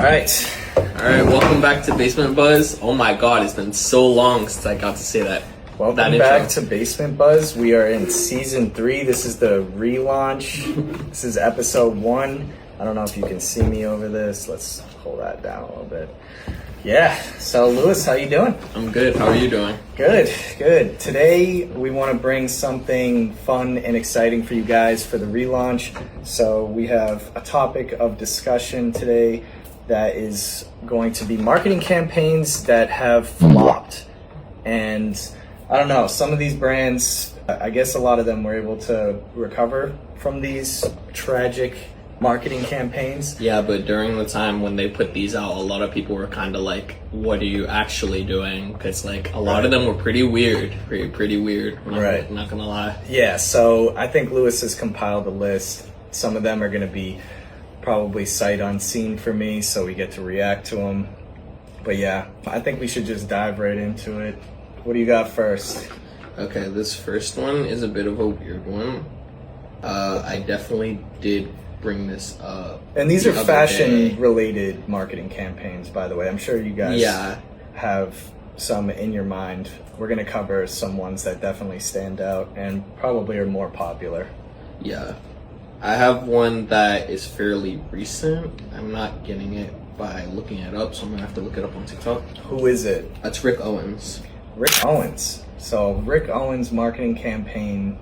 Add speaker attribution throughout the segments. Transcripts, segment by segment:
Speaker 1: Alright, welcome back to Basement Buzz. Oh my god, it's been so long since I got to say that.
Speaker 2: Welcome back to Basement Buzz. We are in season 3. This is the relaunch. This is episode 1. I don't know if you can see me over this. Let's pull that down a little bit. Yeah, so Lewis, how you doing?
Speaker 1: I'm good, how are you doing?
Speaker 2: Good. Today we want to bring something fun and exciting for you guys for the relaunch. So we have a topic of discussion today that is going to be marketing campaigns that have flopped. And I don't know, some of these brands, I guess a lot of them were able to recover from these tragic marketing campaigns.
Speaker 1: Yeah, but during the time when they put these out, a lot of people were kind of like, what are you actually doing? Because like a lot of them were pretty weird, pretty weird. I'm not gonna lie.
Speaker 2: Yeah, so I think Lewis has compiled a list. Some of them are gonna be probably sight unseen for me, so we get to react to them. But yeah, I think we should just dive right into it. What do you got first?
Speaker 1: Okay, this first one is a bit of a weird one. I definitely did bring this up.
Speaker 2: And these are fashion-related marketing campaigns, by the way. I'm sure you guys have some in your mind. We're going to cover some ones that definitely stand out and probably are more popular.
Speaker 1: Yeah. I have one that is fairly recent. I'm not getting it by looking it up, so I'm going to have to look it up on TikTok.
Speaker 2: Who is it?
Speaker 1: That's Rick Owens.
Speaker 2: Rick Owens. So Rick Owens' marketing campaign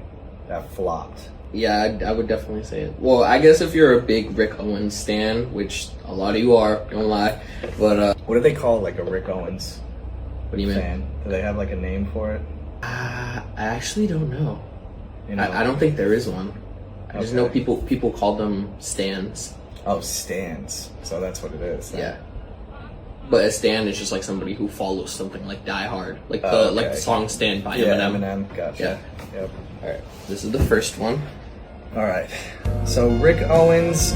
Speaker 2: that flopped.
Speaker 1: Yeah, I would definitely say it. Well, I guess if you're a big Rick Owens stan, which a lot of you are, don't lie. But
Speaker 2: what do they call like a Rick Owens?
Speaker 1: What do you
Speaker 2: fan?
Speaker 1: mean?
Speaker 2: Do they have like a name for it?
Speaker 1: I actually don't know.
Speaker 2: You know?
Speaker 1: I don't think there is one. I just know people call them stans.
Speaker 2: Oh, stans. So that's what it is. Then.
Speaker 1: Yeah. But a stan is just like somebody who follows something like Die Hard, like the song "Stand" by Eminem.
Speaker 2: Eminem. Gotcha.
Speaker 1: Yeah.
Speaker 2: Yep.
Speaker 1: All right. This is the first one.
Speaker 2: All right. So Rick Owens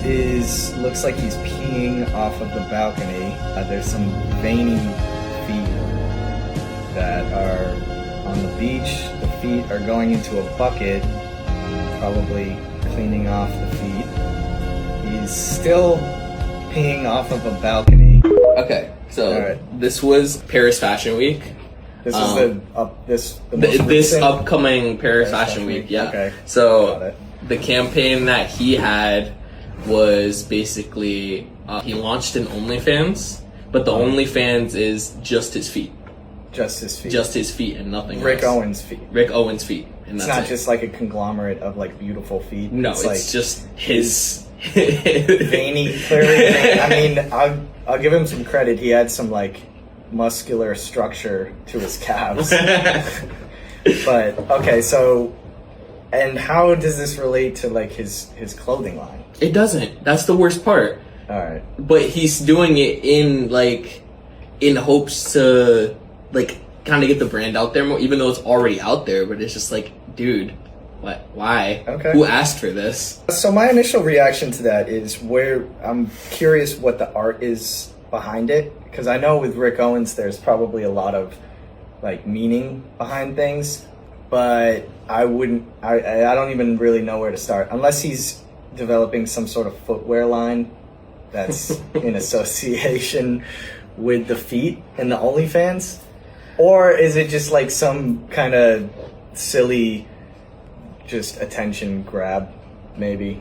Speaker 2: looks like he's peeing off of the balcony. There's some veiny feet that are on the beach. The feet are going into a bucket, probably cleaning off the feet. He's still peeing off of a balcony.
Speaker 1: Okay, so this was Paris Fashion Week.
Speaker 2: This is this
Speaker 1: upcoming Paris Fashion Week. Yeah.
Speaker 2: Okay.
Speaker 1: So the campaign that he had was basically he launched an OnlyFans, but the OnlyFans is just his feet.
Speaker 2: Just his feet.
Speaker 1: Just his feet and nothing
Speaker 2: Rick
Speaker 1: else.
Speaker 2: Owens' feet.
Speaker 1: Rick Owens' feet. And
Speaker 2: it's not just like a conglomerate of like beautiful feet.
Speaker 1: No, it's like just his
Speaker 2: veiny, clearly. I mean, I'll give him some credit. He had some like muscular structure to his calves. But okay, so and how does this relate to like his clothing line?
Speaker 1: It doesn't. That's the worst part.
Speaker 2: All right.
Speaker 1: But he's doing it in hopes to like kind of get the brand out there more, even though it's already out there. But it's just like, dude, what? Why?
Speaker 2: Okay.
Speaker 1: Who asked for this?
Speaker 2: So my initial reaction to that is where I'm curious what the art is behind it, because I know with Rick Owens there's probably a lot of like meaning behind things, but I don't even really know where to start unless he's developing some sort of footwear line that's in association with the feet and the OnlyFans, or is it just like some kind of silly just attention grab maybe?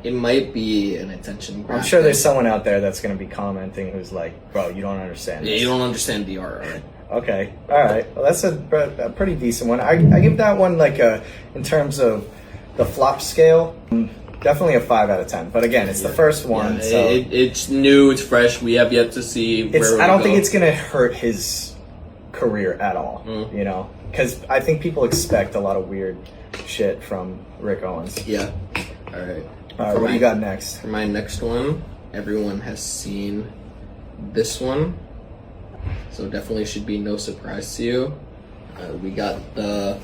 Speaker 1: It might be an attention grab.
Speaker 2: I'm sure there's someone out there that's going to be commenting who's like, bro, you don't understand this.
Speaker 1: Yeah, you don't understand the art, right?
Speaker 2: Okay, all right. Well, that's a pretty decent one. I give that one like in terms of the flop scale, definitely a 5 out of 10. But again, it's the first one.
Speaker 1: Yeah,
Speaker 2: so
Speaker 1: it's new, it's fresh. We have yet to see where
Speaker 2: I don't think it's going to hurt his career at all, you know? Because I think people expect a lot of weird shit from Rick Owens.
Speaker 1: Yeah. All right.
Speaker 2: What do you got next?
Speaker 1: For my next one, everyone has seen this one, so definitely should be no surprise to you. We got the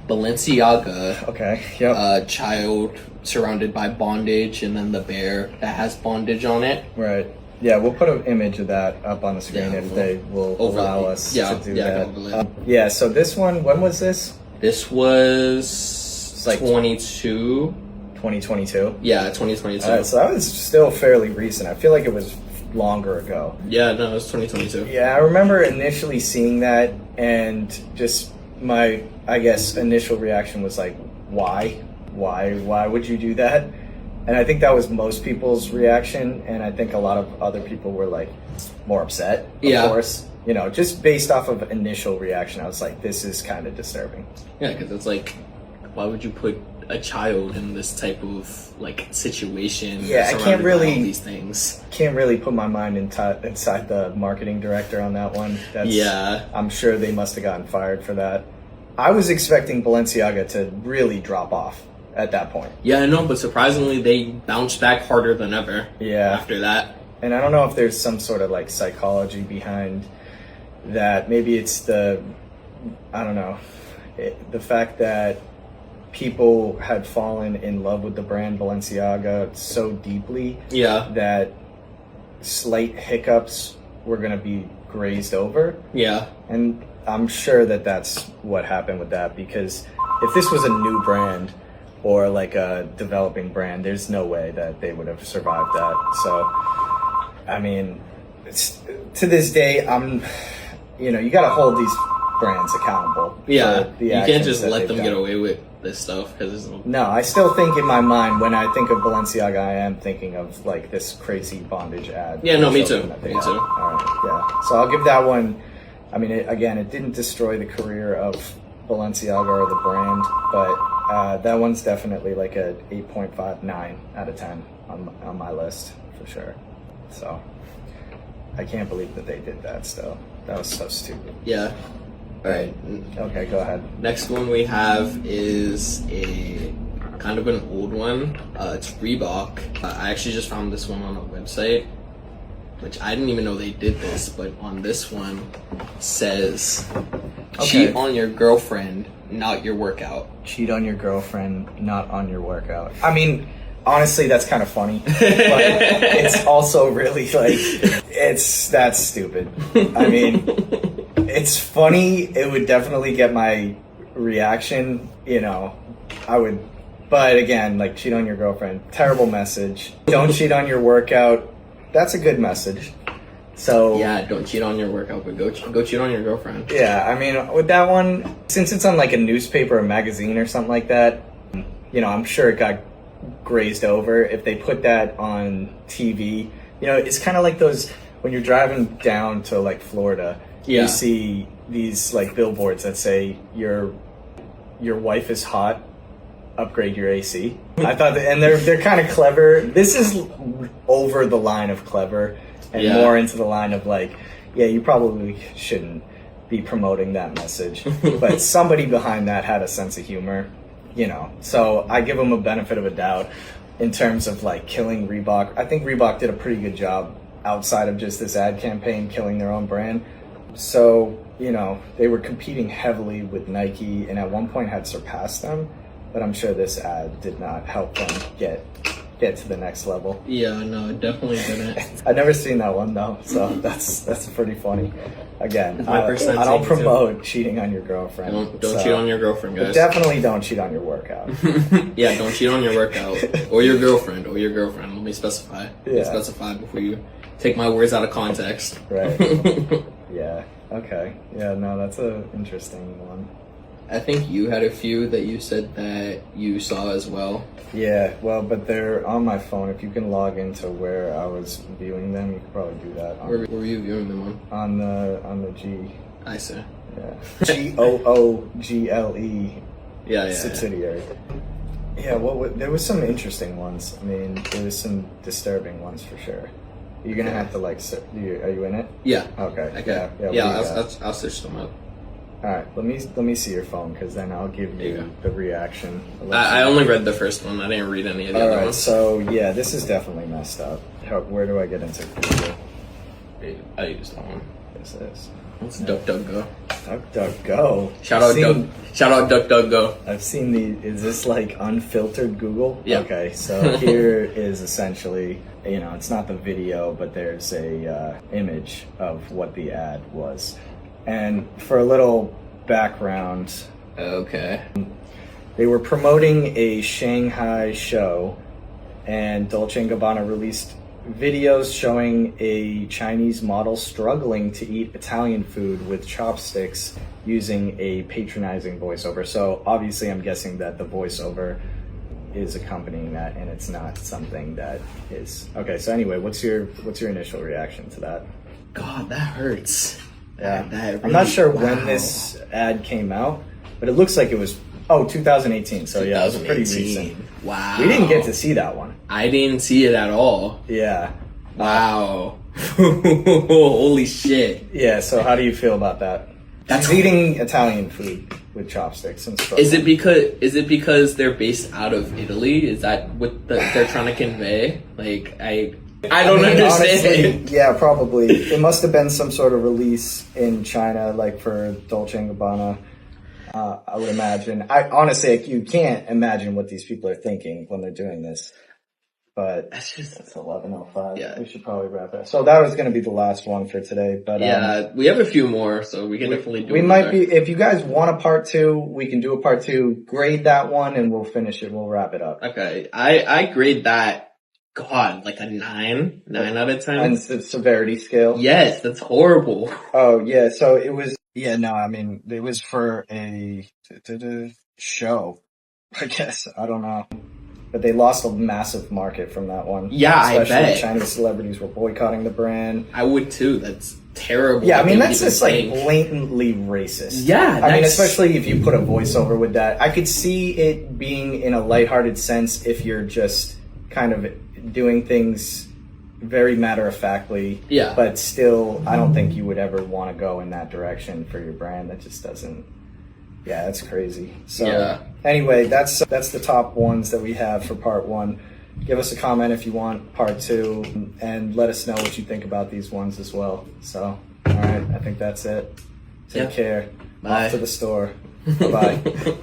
Speaker 1: Balenciaga child surrounded by bondage, and then the bear that has bondage on it.
Speaker 2: Right. Yeah, we'll put an image of that up on the screen if they will allow us to do that. So this one, when was this?
Speaker 1: This was like 2022.
Speaker 2: 2022?
Speaker 1: Yeah, 2022.
Speaker 2: So that was still fairly recent. I feel like it was longer ago.
Speaker 1: Yeah, no, it was 2022.
Speaker 2: Yeah, I remember initially seeing that, and just my, I guess, initial reaction was like, why? Why would you do that? And I think that was most people's reaction, and I think a lot of other people were like more upset, of course. You know, just based off of initial reaction, I was like, this is kind of disturbing.
Speaker 1: Yeah, because it's like, why would you put a child in this type of like situation?
Speaker 2: Yeah, I can't really
Speaker 1: all these things.
Speaker 2: Can't really put my mind inside the marketing director on that one. I'm sure they must have gotten fired for that. I was expecting Balenciaga to really drop off at that point.
Speaker 1: Yeah, I know, but surprisingly, they bounced back harder than ever.
Speaker 2: Yeah.
Speaker 1: After that,
Speaker 2: and I don't know if there's some sort of like psychology behind that. Maybe it's the fact that people had fallen in love with the brand Balenciaga so deeply that slight hiccups were going to be grazed over.
Speaker 1: Yeah.
Speaker 2: And I'm sure that that's what happened with that, because if this was a new brand or like a developing brand, there's no way that they would have survived that. So, I mean, to this day, you got to hold these brands accountable.
Speaker 1: Yeah, you can't just let them get away with this stuff.
Speaker 2: No, I still think in my mind, when I think of Balenciaga, I am thinking of like this crazy bondage ad.
Speaker 1: Yeah, no, me too. Me too.
Speaker 2: All right, yeah. So I'll give that one. I mean, it didn't destroy the career of Balenciaga or the brand, but that one's definitely like a 8.59 out of 10 on my list for sure. So I can't believe that they did that still. That was so stupid.
Speaker 1: Yeah. All right.
Speaker 2: Okay, go ahead.
Speaker 1: Next one we have is a kind of an old one. It's Reebok. I actually just found this one on a website, which I didn't even know they did this, but on this one it says, cheat on your girlfriend, not your workout.
Speaker 2: Cheat on your girlfriend, not on your workout. I mean, honestly, that's kind of funny, but it's also really like, that's stupid. I mean, it's funny. It would definitely get my reaction, I would, but again, like, cheat on your girlfriend, terrible message. Don't cheat on your workout. That's a good message. So
Speaker 1: yeah, don't cheat on your workout, but go cheat on your girlfriend.
Speaker 2: Yeah, I mean, with that one, since it's on like a newspaper or magazine or something like that, I'm sure it got grazed over. If they put that on TV, it's kind of like those when you're driving down to like Florida, you see these like billboards that say your wife is hot, upgrade your AC. I thought that, and they're kind of clever. This is over the line of clever and more into the line of like, yeah, you probably shouldn't be promoting that message, but somebody behind that had a sense of humor, so I give them a benefit of a doubt in terms of like killing Reebok. I think Reebok did a pretty good job outside of just this ad campaign killing their own brand. So, they were competing heavily with Nike and at one point had surpassed them, but I'm sure this ad did not help them get to the next level.
Speaker 1: Yeah, no, it definitely didn't.
Speaker 2: I've never seen that one though, so that's pretty funny. Again, I
Speaker 1: don't
Speaker 2: don't promote cheating on your girlfriend.
Speaker 1: Don't cheat on your girlfriend, guys.
Speaker 2: Definitely don't cheat on your workout.
Speaker 1: Yeah, don't cheat on your workout or your girlfriend. Let me specify. Specify before you take my words out of context.
Speaker 2: Right. Yeah. Okay. Yeah. No, that's an interesting one.
Speaker 1: I think you had a few that you said that you saw as well.
Speaker 2: Yeah, well, but they're on my phone. If you can log into where I was viewing them, you could probably do that.
Speaker 1: Where were you viewing them
Speaker 2: on? On the G.
Speaker 1: I see.
Speaker 2: Yeah. GOOGLE. Yeah. Subsidiary. Yeah. Well, there was some interesting ones. I mean, there was some disturbing ones for sure. You're gonna have to like. Are you in it?
Speaker 1: Yeah.
Speaker 2: Okay.
Speaker 1: Yeah. I'll search them up.
Speaker 2: All right, let me see your phone, because then I'll give you the reaction.
Speaker 1: I only read the first one. I didn't read any of the other ones.
Speaker 2: So yeah, this is definitely messed up. Where do I get into Google?
Speaker 1: I used that one.
Speaker 2: This is.
Speaker 1: It's DuckDuckGo.
Speaker 2: DuckDuckGo.
Speaker 1: Shout out DuckDuckGo.
Speaker 2: I've seen is this like unfiltered Google?
Speaker 1: Yeah.
Speaker 2: Okay, so here is essentially, it's not the video, but there's a image of what the ad was. And for a little background,
Speaker 1: okay,
Speaker 2: they were promoting a Shanghai show, and Dolce & Gabbana released videos showing a Chinese model struggling to eat Italian food with chopsticks using a patronizing voiceover. So obviously I'm guessing that the voiceover is accompanying that and it's not something that is okay. So anyway, what's your initial reaction to that?
Speaker 1: God, that hurts.
Speaker 2: Yeah,
Speaker 1: That
Speaker 2: I'm
Speaker 1: really-
Speaker 2: not sure
Speaker 1: wow.
Speaker 2: when this ad came out, but it looks like it was 2018. So yeah, it was pretty
Speaker 1: 2018.
Speaker 2: recent.
Speaker 1: Wow.
Speaker 2: We didn't get to see that one.
Speaker 1: I didn't see it at all.
Speaker 2: Yeah.
Speaker 1: Wow. Holy shit.
Speaker 2: Yeah, so how do you feel about that?
Speaker 1: That's
Speaker 2: He's eating Italian food with chopsticks and stuff.
Speaker 1: Is it because they're based out of Italy? Is that what they're trying to convey? Like I don't
Speaker 2: mean,
Speaker 1: understand.
Speaker 2: honestly, yeah, probably. It must have been some sort of release in China, like for Dolce & Gabbana. I would imagine. Honestly, you can't imagine what these people are thinking when they're doing this. But
Speaker 1: That's just
Speaker 2: it's 11:05.
Speaker 1: Yeah.
Speaker 2: We should probably wrap it. So that was going to be the last one for today. But
Speaker 1: yeah. We have a few more, so we can definitely do.
Speaker 2: we might
Speaker 1: another.
Speaker 2: be. If you guys want a part 2, we can do a part 2. Grade that one, and we'll finish it. We'll wrap it up.
Speaker 1: Okay. I grade that. God, like a 9 out of 10.
Speaker 2: And the severity scale.
Speaker 1: Yes, that's horrible.
Speaker 2: Oh yeah, so it was. Yeah, no, I mean it was for a show, I guess. I don't know, but they lost a massive market from that one.
Speaker 1: Yeah, I
Speaker 2: especially
Speaker 1: bet.
Speaker 2: Chinese celebrities were boycotting the brand.
Speaker 1: I would too. That's terrible.
Speaker 2: Yeah, I
Speaker 1: that
Speaker 2: mean
Speaker 1: they would
Speaker 2: that's
Speaker 1: even
Speaker 2: just like
Speaker 1: think.
Speaker 2: blatantly racist.
Speaker 1: Yeah,
Speaker 2: I mean
Speaker 1: that's-
Speaker 2: especially if you put a voiceover with that. I could see it being in a lighthearted sense if you're just kind of doing things very matter-of-factly.
Speaker 1: Yeah.
Speaker 2: But still, I don't think you would ever want to go in that direction for your brand. That just doesn't. Yeah, that's crazy. So
Speaker 1: Yeah.
Speaker 2: anyway, that's the top ones that we have for part 1. Give us a comment if you want part 2, and let us know what you think about these ones as well. So, all right, I think that's it. Take
Speaker 1: Yeah.
Speaker 2: care.
Speaker 1: Bye.
Speaker 2: Off to the store. Bye-bye.